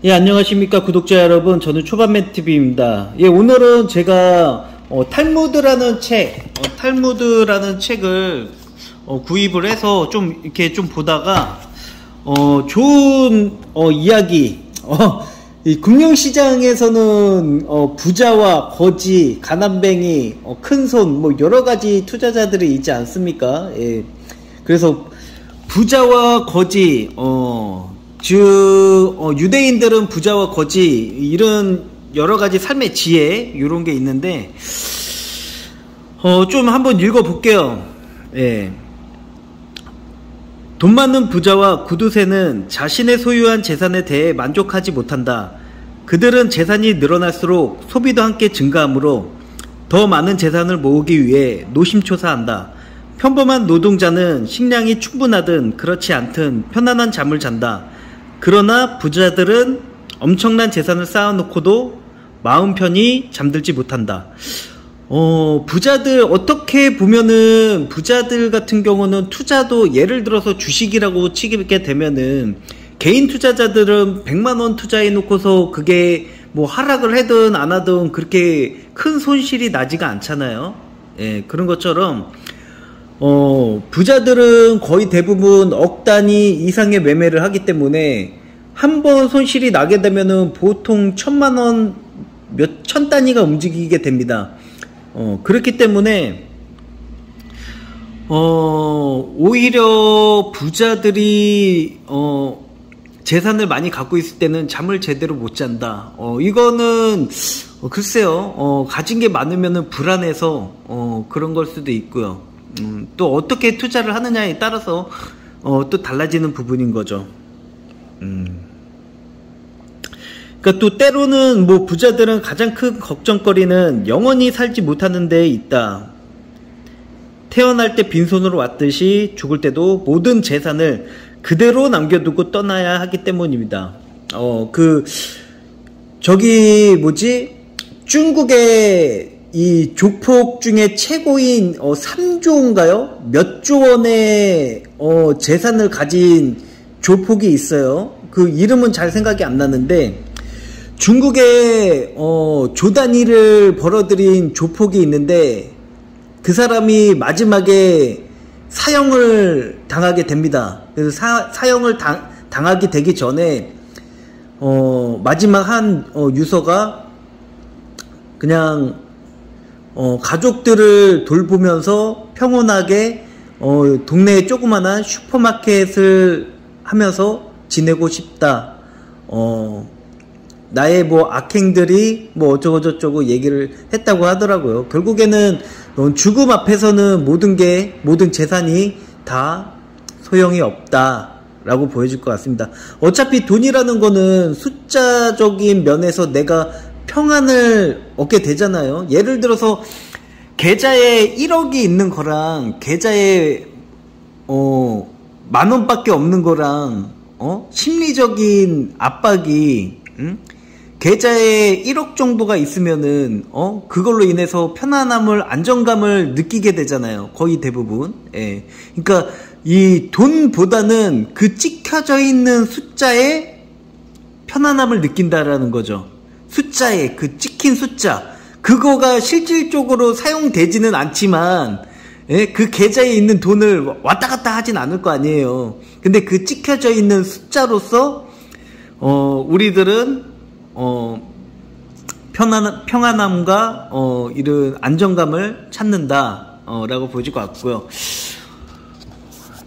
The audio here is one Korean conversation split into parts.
예, 안녕하십니까 구독자 여러분. 저는 초반맨TV입니다. 예, 오늘은 제가 탈무드라는 책을 구입을 해서 좀 이렇게 좀 보다가 좋은 이야기, 이 금융시장에서는 부자와 거지, 가난뱅이, 큰손 뭐 여러가지 투자자들이 있지 않습니까? 예. 그래서 부자와 거지, 유대인들은 부자와 거지, 이런 여러가지 삶의 지혜, 이런 게 있는데, 좀 한번 읽어볼게요. 예. 돈 많은 부자와 구두쇠는 자신의 소유한 재산에 대해 만족하지 못한다. 그들은 재산이 늘어날수록 소비도 함께 증가하므로 더 많은 재산을 모으기 위해 노심초사한다. 평범한 노동자는 식량이 충분하든 그렇지 않든 편안한 잠을 잔다. 그러나 부자들은 엄청난 재산을 쌓아놓고도 마음 편히 잠들지 못한다. 부자들, 어떻게 보면은 부자들 같은 경우는 투자도 예를 들어서 주식이라고 치게 되면은 개인 투자자들은 100만원 투자해 놓고서 그게 뭐 하락을 하든 안 하든 그렇게 큰 손실이 나지가 않잖아요. 예, 그런 것처럼 부자들은 거의 대부분 억 단위 이상의 매매를 하기 때문에 한 번 손실이 나게 되면은 보통 1000만원 몇천 단위가 움직이게 됩니다. 그렇기 때문에 오히려 부자들이 재산을 많이 갖고 있을 때는 잠을 제대로 못 잔다. 이거는 글쎄요, 가진 게 많으면은 불안해서 그런 걸 수도 있고요. 또 어떻게 투자를 하느냐에 따라서 또 달라지는 부분인 거죠. 그러니까 또 때로는 뭐 부자들은 가장 큰 걱정거리는 영원히 살지 못하는 데에 있다. 태어날 때 빈손으로 왔듯이 죽을 때도 모든 재산을 그대로 남겨두고 떠나야 하기 때문입니다. 중국의 이 조폭 중에 최고인 3조인가요? 몇 조 원의 재산을 가진 조폭이 있어요. 그 이름은 잘 생각이 안 나는데 중국에 조 단위를 벌어들인 조폭이 있는데 그 사람이 마지막에 사형을 당하게 됩니다. 그래서 사형을 당하게 되기 전에 마지막 한 유서가 그냥 가족들을 돌보면서 평온하게 동네에 조그마한 슈퍼마켓을 하면서 지내고 싶다. 나의 뭐 악행들이 뭐 어쩌고저쩌고 얘기를 했다고 하더라고요. 결국에는 죽음 앞에서는 모든 재산이 다 소용이 없다라고 보여줄 것 같습니다. 어차피 돈이라는 거는 숫자적인 면에서 내가 평안을 얻게 되잖아요. 예를 들어서 계좌에 1억이 있는 거랑 계좌에 10,000원밖에 없는 거랑 심리적인 압박이 계좌에 1억 정도가 있으면은 그걸로 인해서 편안함을, 안정감을 느끼게 되잖아요. 거의 대부분. 예. 그러니까 이 돈보다는 그 찍혀져 있는 숫자에 편안함을 느낀다라는 거죠. 숫자에, 그 찍힌 숫자, 그거가 실질적으로 사용되지는 않지만, 예? 그 계좌에 있는 돈을 왔다 갔다 하진 않을 거 아니에요. 근데 그 찍혀져 있는 숫자로서 우리들은 평안함과 이런 안정감을 찾는다 라고 보여질 것 같고요.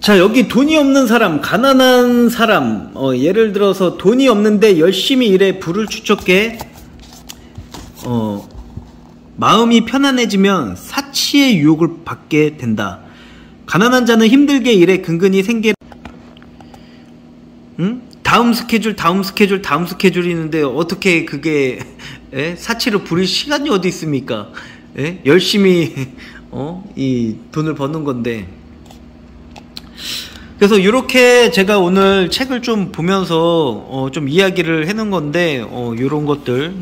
자, 여기 돈이 없는 사람, 가난한 사람, 예를 들어서 돈이 없는데 열심히 일해 부를 축적해 마음이 편안해지면 사치의 유혹을 받게 된다. 가난한 자는 힘들게 일해 근근히 생계, 다음 스케줄이 있는데 어떻게 그게 사치를 부릴 시간이 어디 있습니까? 열심히 이 돈을 버는 건데. 그래서 이렇게 제가 오늘 책을 좀 보면서 좀 이야기를 해놓은 건데, 요런 것들,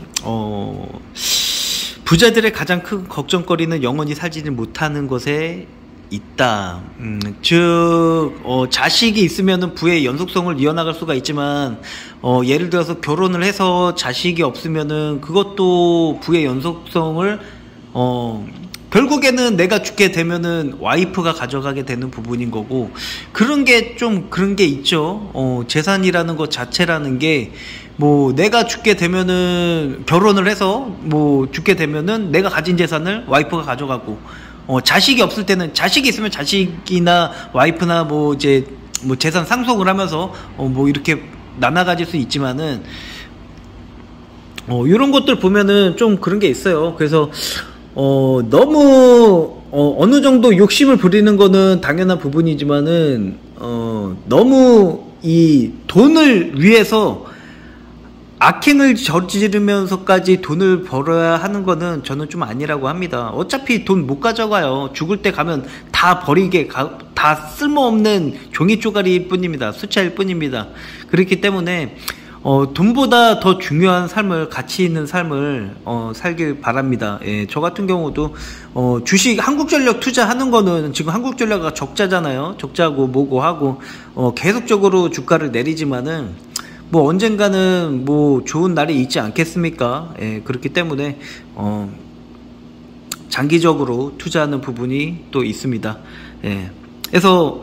부자들의 가장 큰 걱정거리는 영원히 살지는 못하는 것에 있다. 즉, 자식이 있으면은 부의 연속성을 이어나갈 수가 있지만, 예를 들어서 결혼을 해서 자식이 없으면은 그것도 부의 연속성을, 결국에는 내가 죽게 되면은 와이프가 가져가게 되는 부분인 거고, 그런 게 있죠. 재산이라는 것 자체라는 게, 뭐, 내가 죽게 되면은, 결혼을 해서, 뭐, 죽게 되면은 내가 가진 재산을 와이프가 가져가고, 자식이 없을 때는, 자식이 있으면 자식이나 와이프나 뭐, 이제, 뭐, 재산 상속을 하면서, 뭐, 이렇게 나눠 가질 수 있지만은, 이런 것들 보면은 좀 그런 게 있어요. 그래서, 너무, 어느 정도 욕심을 부리는 거는 당연한 부분이지만은, 너무 이 돈을 위해서 악행을 저지르면서까지 돈을 벌어야 하는 거는 저는 좀 아니라고 합니다. 어차피 돈 못 가져가요. 죽을 때 가면 다 다 쓸모없는 종이 쪼가리일 뿐입니다. 숫자일 뿐입니다. 그렇기 때문에 돈보다 더 중요한 삶을, 가치 있는 삶을 살길 바랍니다. 예, 저 같은 경우도 주식 한국전력 투자하는 거는 지금 한국전력가 적자잖아요. 적자고 뭐고 하고 계속적으로 주가를 내리지만은 뭐 언젠가는 뭐 좋은 날이 있지 않겠습니까? 예, 그렇기 때문에 장기적으로 투자하는 부분이 또 있습니다. 예. 그래서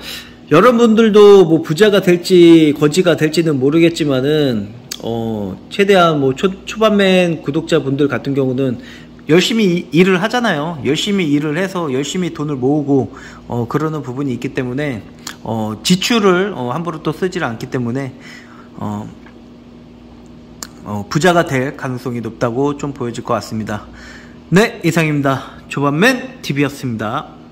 여러분들도 뭐 부자가 될지 거지가 될지는 모르겠지만은 최대한 뭐 초반맨 구독자분들 같은 경우는 열심히 일을 하잖아요. 열심히 일을 해서 열심히 돈을 모으고 그러는 부분이 있기 때문에 지출을 함부로 또 쓰질 않기 때문에 부자가 될 가능성이 높다고 좀 보여질 것 같습니다. 네, 이상입니다. 초반맨 TV였습니다.